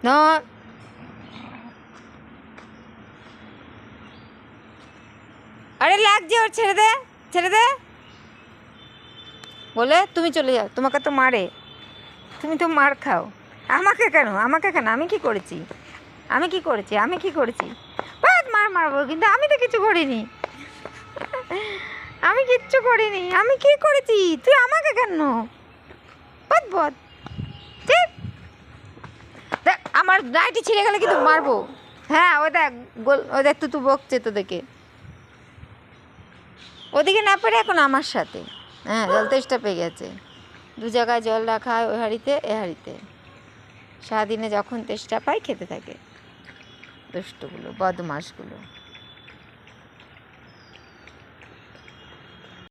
না আরে লাগছে ওর, ছেড়ে দে ছেড়ে দে বলে তুমি চলে যাও, তোমাকে তো মারে, তুমি তো মার খাও। আমাকে কেন, আমাকে কেন, আমি কি করেছি, আমি কি করেছি, আমি কি করেছি? বাস মার মারবো, কিন্তু আমি তো কিছু করিনি, আমি কিচ্ছু করিনি, আমি কি করেছি, তুই আমাকে কেন? বদ বদ, ঠিক দেখ আমার নাইটি ছিঁড়ে গেলে কিন্তু মারবো। হ্যাঁ ওই দেখ গোল, ওই দেখ তুই বকছে তোদেরকে, ওদিকে না পেরে এখন আমার সাথে। হ্যাঁ জল তেষ্টা পেয়ে গেছে, দু জায়গায় জল রাখা হয়, ওই হাঁড়িতে এ হাঁড়িতে, সারাদিনে যখন তেষ্টা পায় খেতে থাকে, দুষ্টুগুলো বদমাশগুলো।